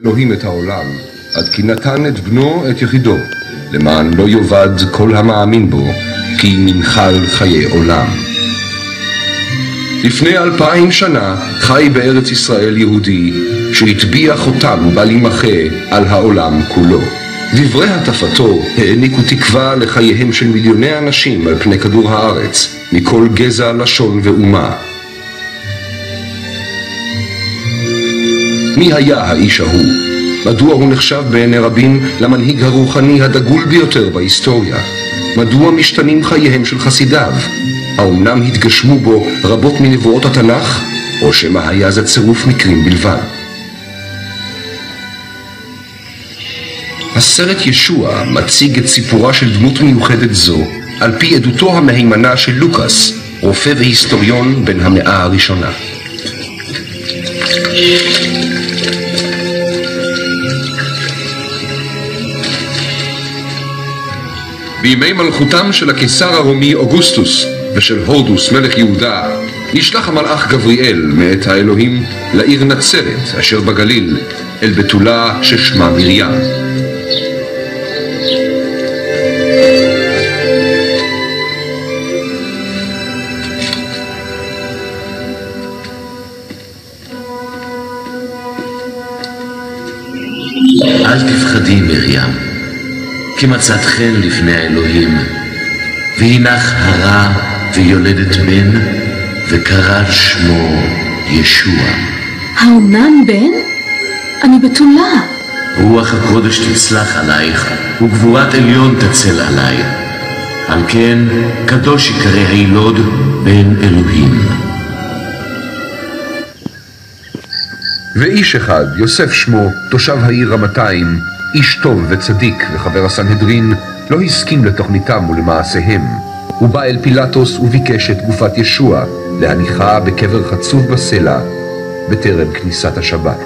אלוהים את העולם, עד כי נתן את בנו את יחידו, למען לא יאבד כל המאמין בו, כי מנחל חיי עולם. לפני 2000 שנה חי בארץ ישראל יהודי, שהטביע חותם בל יימחה על העולם כולו. דברי הטפתו העניקו תקווה לחייהם של מיליוני אנשים על פני כדור הארץ, מכל גזע, לשון ואומה. מי היה האיש ההוא? מדוע הוא נחשב בעיני רבים למנהיג הרוחני הדגול ביותר בהיסטוריה? מדוע משתנים חייהם של חסידיו? האומנם התגשמו בו רבות מנבואות התנ"ך, או שמא היה זה צירוף מקרים בלבד? הסרט ישוע מציג את סיפורה של דמות מיוחדת זו על פי עדותו המהימנה של לוקאס, רופא והיסטוריון בן המאה הראשונה. בימי מלכותם של הקיסר הרומי אוגוסטוס ושל הורדוס מלך יהודה, נשלח המלאך גבריאל מאת האלוהים לעיר נצרת אשר בגליל, אל בתולה ששמה מרים. אל תפחדי מרים, כי מצאת חן לפני האלוהים, והינך הרה ויולדת בן, וקראת שמו ישוע. האומנם בן? אני בתולה. רוח הקודש תצלח עלייך, וגבורת עליון תצל עלי. על כן קדוש יקרא הילוד בן אלוהים. ואיש אחד, יוסף שמו, תושב העיר רמתיים, איש טוב וצדיק וחבר הסנהדרין, לא הסכים לתוכניתם ולמעשיהם. הוא בא אל פילטוס וביקש את גופת ישוע להניחה בקבר חצוב בסלע בטרם כניסת השבת.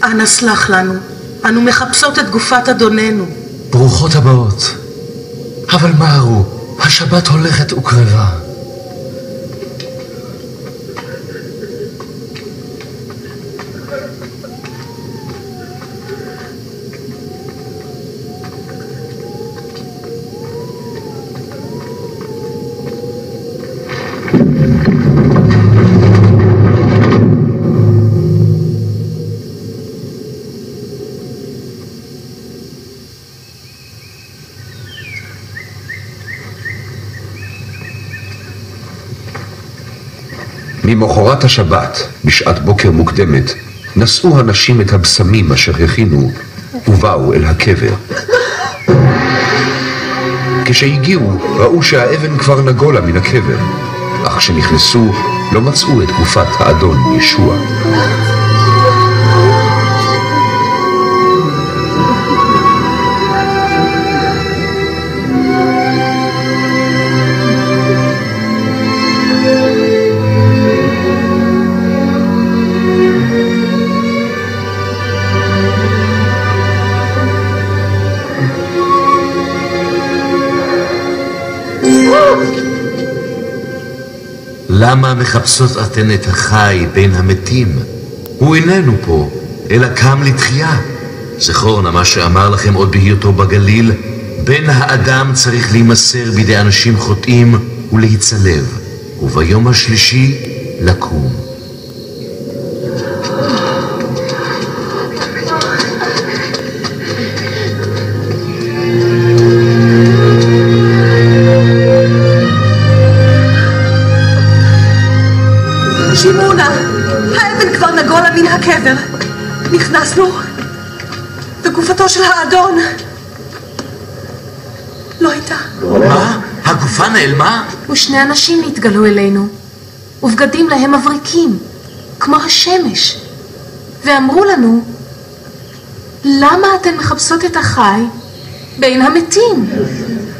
אנא סלח לנו, אנו מחפשות את גופת אדוננו. ברוכות הבאות. אבל מהרו, השבת הולכת וקרבה. ממחרת השבת, בשעת בוקר מוקדמת, נשאו הנשים את הבשמים אשר הכינו, ובאו אל הקבר. כשהגיעו, ראו שהאבן כבר נגולה מן הקבר, אך כשנכנסו, לא מצאו את גופת האדון ישוע. למה מחפשות אתן את החי בין המתים? הוא איננו פה, אלא קם לתחייה. זכור נא מה שאמר לכם עוד בהיותו בגליל, בן האדם צריך להימסר בידי אנשים חוטאים ולהיצלב, וביום השלישי לקום. שמעונה, האבן כבר נגולה מן הקבר. נכנסנו, וגופתו של האדון לא הייתה. מה? הגופה נעלמה? ושני אנשים נתגלו אלינו, ובגדים להם מבריקים, כמו השמש, ואמרו לנו, למה אתן מחפשות את החי בין המתים?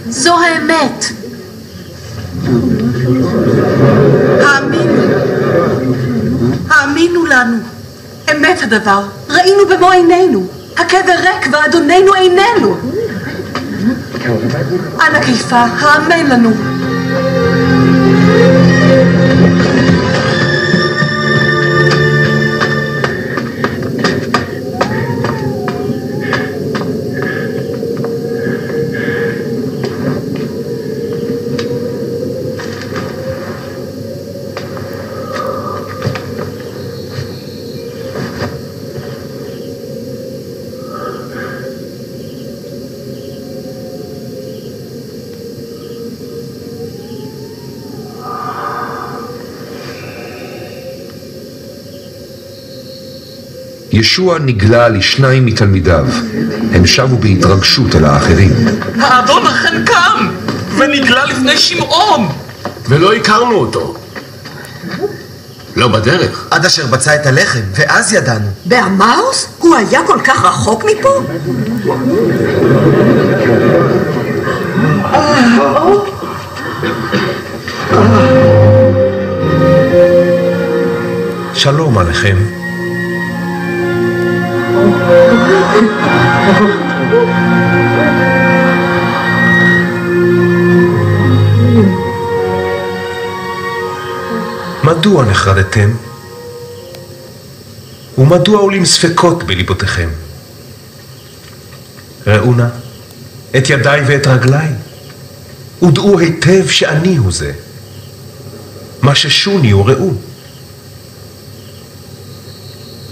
זו האמת. האמינו לנו. אמת הדבר. ראינו במו עינינו. הקבר ריק ואדוננו איננו. אנא כיפה, האמן לנו. ישוע נגלה לשניים מתלמידיו. הם שבו בהתרגשות אל האחרים. האדון אכן קם, ונגלה לפני שמעון. ולא הכרנו אותו. לא בדרך. עד אשר בצע את הלחם, ואז ידענו. באמאוס? הוא היה כל כך רחוק מפה? שלום עליכם. מדוע נחרדתם? ומדוע עולים ספקות בליבותיכם? ראו נא את ידיי ואת רגליי, ודעו היטב שאני הוא זה. מששוני וראו.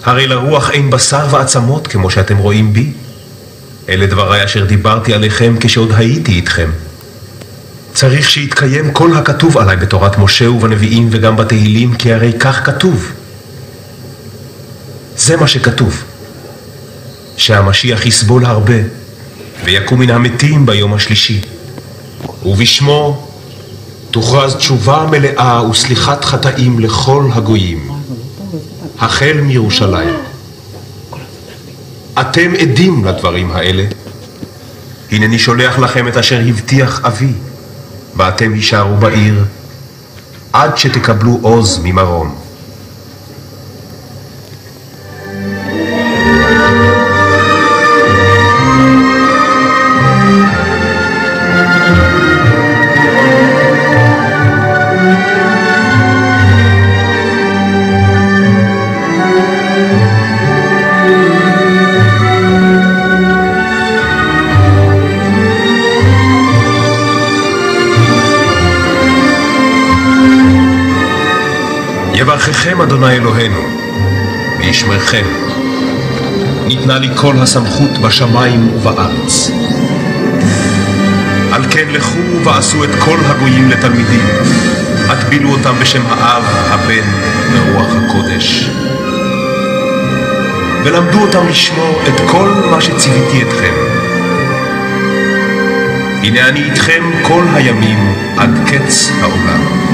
הרי לרוח אין בשר ועצמות כמו שאתם רואים בי. אלה דבריי אשר דיברתי עליכם כשעוד הייתי איתכם. צריך שיתקיים כל הכתוב עליי בתורת משה ובנביאים וגם בתהילים, כי הרי כך כתוב. זה מה שכתוב, שהמשיח יסבול הרבה ויקום מן המתים ביום השלישי, ובשמו תוכרז תשובה מלאה וסליחת חטאים לכל הגויים, החל מירושלים. אתם עדים לדברים האלה. הנני שולח לכם את אשר הבטיח אבי, ואתם הישארו בעיר עד שתקבלו עוז ממרום. יברככם אדוני אלוהינו, וישמרכם. ניתנה לי כל הסמכות בשמיים ובארץ. על כן לכו ועשו את כל הגויים לתלמידים, הטבילו אותם בשם האב, הבן ורוח הקודש, ולמדו אותם לשמור את כל מה שציוויתי אתכם. הנה אני איתכם כל הימים עד קץ העולם.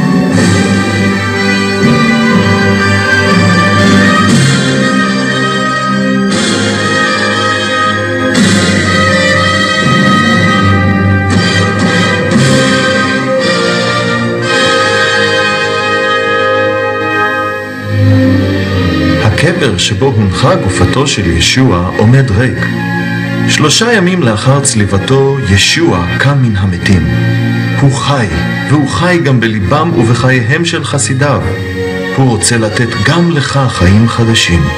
הקבר שבו הונחה גופתו של ישוע עומד ריק. 3 ימים לאחר צליבתו ישוע קם מן המתים. הוא חי, והוא חי גם בליבם ובחייהם של חסידיו. הוא רוצה לתת גם לך חיים חדשים.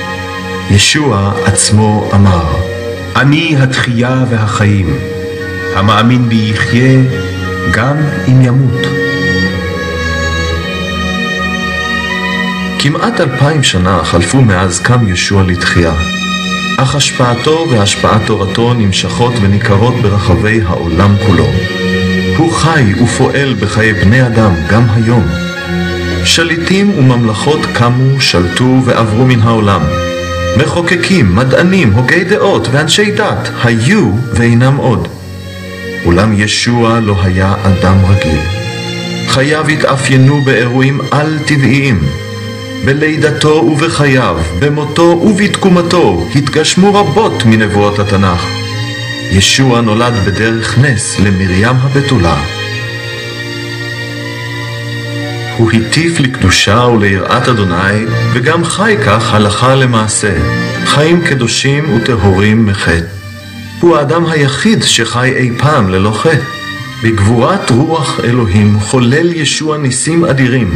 ישוע עצמו אמר, אני התחייה והחיים, המאמין בי יחיה גם אם ימות. כמעט 2000 שנה חלפו מאז קם ישוע לתחייה, אך השפעתו והשפעת תורתו נמשכות וניכרות ברחבי העולם כולו. הוא חי ופועל בחיי בני אדם גם היום. שליטים וממלכות קמו, שלטו ועברו מן העולם. מחוקקים, מדענים, הוגי דעות ואנשי דת היו ואינם עוד. אולם ישוע לא היה אדם רגיל. חייו התאפיינו באירועים על-טבעיים. בלידתו ובחייו, במותו ובתקומתו, התגשמו רבות מנבואות התנ"ך. ישוע נולד בדרך נס למרים הבתולה. הוא הטיף לקדושה וליראת אדוני, וגם חי כך הלכה למעשה, חיים קדושים וטהורים מחטא. הוא האדם היחיד שחי אי פעם ללא חטא. בגבורת רוח אלוהים חולל ישוע ניסים אדירים,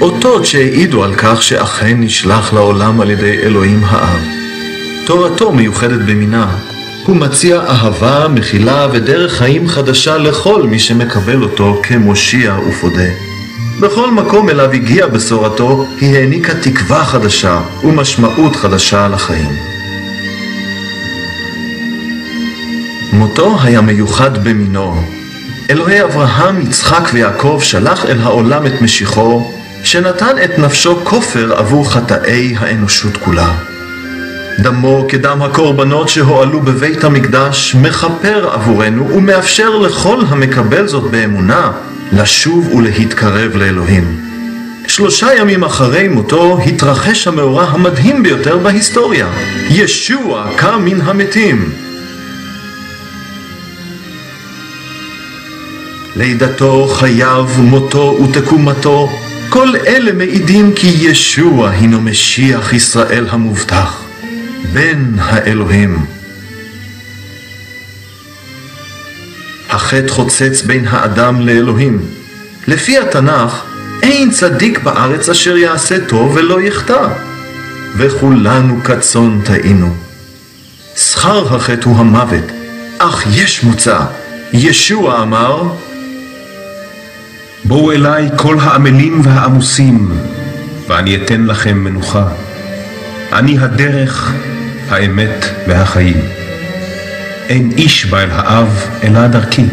אותות שהעידו על כך שאכן נשלח לעולם על ידי אלוהים האב. תורתו מיוחדת במינה. הוא מציע אהבה, מחילה ודרך חיים חדשה לכל מי שמקבל אותו כמושיע ופודה. בכל מקום אליו הגיע בשורתו, היא העניקה תקווה חדשה ומשמעות חדשה לחיים. מותו היה מיוחד במינו. אלוהי אברהם, יצחק ויעקב שלח אל העולם את משיחו, שנתן את נפשו כופר עבור חטאי האנושות כולה. דמו כדם הקורבנות שהועלו בבית המקדש מכפר עבורנו ומאפשר לכל המקבל זאת באמונה לשוב ולהתקרב לאלוהים. 3 ימים אחרי מותו התרחש המאורע המדהים ביותר בהיסטוריה. ישוע קם מן המתים. לידתו, חייו, מותו ותקומתו, כל אלה מעידים כי ישוע הינו משיח ישראל המובטח, בן האלוהים. החטא חוצץ בין האדם לאלוהים. לפי התנ"ך, אין צדיק בארץ אשר יעשה טוב ולא יחטא, וכולנו כצאן טעינו. שכר החטא הוא המוות, אך יש מוצא. ישוע אמר, בואו אליי כל העמלים והעמוסים, ואני אתן לכם מנוחה. אני הדרך, האמת והחיים. אין איש בא אל האב אלא דרכי.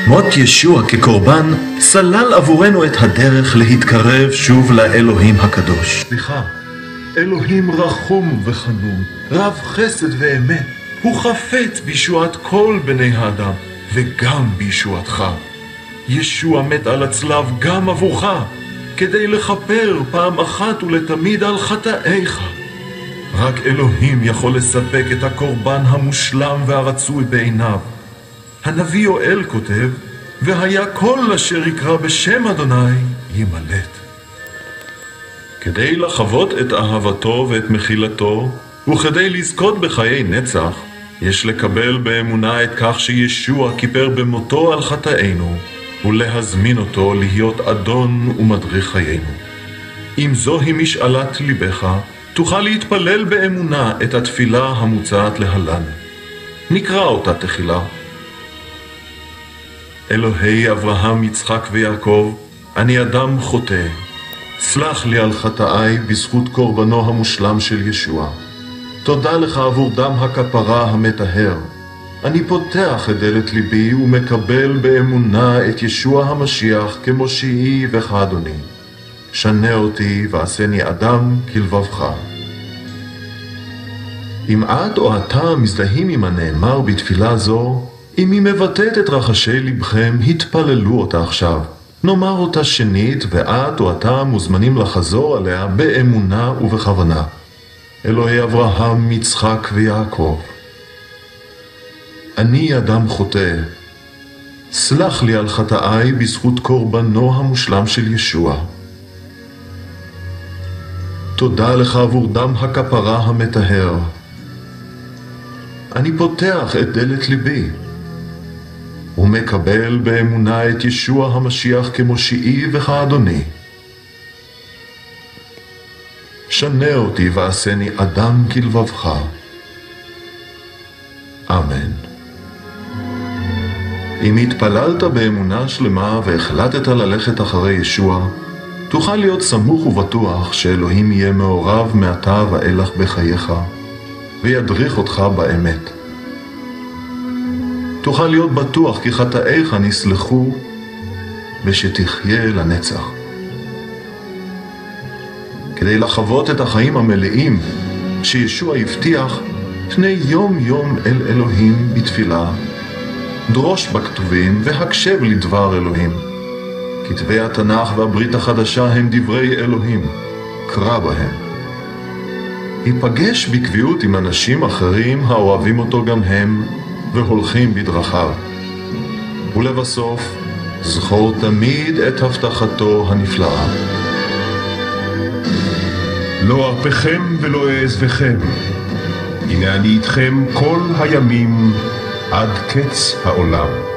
מות ישוע כקורבן סלל עבורנו את הדרך להתקרב שוב לאלוהים הקדוש. סליחה, אלוהים רחום וחנון, רב חסד ואמת, הוא חפץ בישועת כל בני האדם, וגם בישועתך. ישוע מת על הצלב גם עבורך, כדי לכפר פעם אחת ולתמיד על חטאיך. רק אלוהים יכול לספק את הקורבן המושלם והרצוי בעיניו. הנביא יואל כותב, והיה כל אשר יקרא בשם אדוני ימלט. כדי לחוות את אהבתו ואת מחילתו, וכדי לזכות בחיי נצח, יש לקבל באמונה את כך שישוע כיפר במותו על חטאינו, ולהזמין אותו להיות אדון ומדריך חיינו. אם זוהי משאלת ליבך, תוכל להתפלל באמונה את התפילה המוצעת להלן. נקרא אותה תחילה. אלוהי אברהם, יצחק ויעקב, אני אדם חוטא. סלח לי על חטאי בזכות קורבנו המושלם של ישוע. תודה לך עבור דם הכפרה המטהר. אני פותח את דלת ליבי ומקבל באמונה את ישוע המשיח כמושיעי וכאדוני. שנה אותי ועשני אדם כלבבך. אם את או אתה מזדהים עם הנאמר בתפילה זו, אם היא מבטאת את רחשי לבכם, התפללו אותה עכשיו. נאמר אותה שנית, ואת או אתה מוזמנים לחזור עליה באמונה ובכוונה. אלוהי אברהם, יצחק ויעקב, אני אדם חוטא. סלח לי על חטאי בזכות קורבנו המושלם של ישוע. תודה לך עבור דם הכפרה המטהר. אני פותח את דלת ליבי ומקבל באמונה את ישוע המשיח כמושיעי וכאדוני. שנה אותי ועשני אדם כלבבך. אמן. אם התפללת באמונה שלמה והחלטת ללכת אחרי ישוע, תוכל להיות סמוך ובטוח שאלוהים יהיה מעורב מעתה ואילך בחייך, וידריך אותך באמת. תוכל להיות בטוח כי חטאיך נסלחו, ושתחיה לנצח. כדי לחוות את החיים המלאים שישוע הבטיח, פנה יום יום אל אלוהים בתפילה, דרוש בכתובים והקשב לדבר אלוהים. כתבי התנ"ך והברית החדשה הם דברי אלוהים, קרא בהם. היפגש בקביעות עם אנשים אחרים האוהבים אותו גם הם והולכים בדרכיו. ולבסוף, זכור תמיד את הבטחתו הנפלאה. לא ארפכם ולא אעזבכם, הנה אני איתכם כל הימים עד קץ העולם.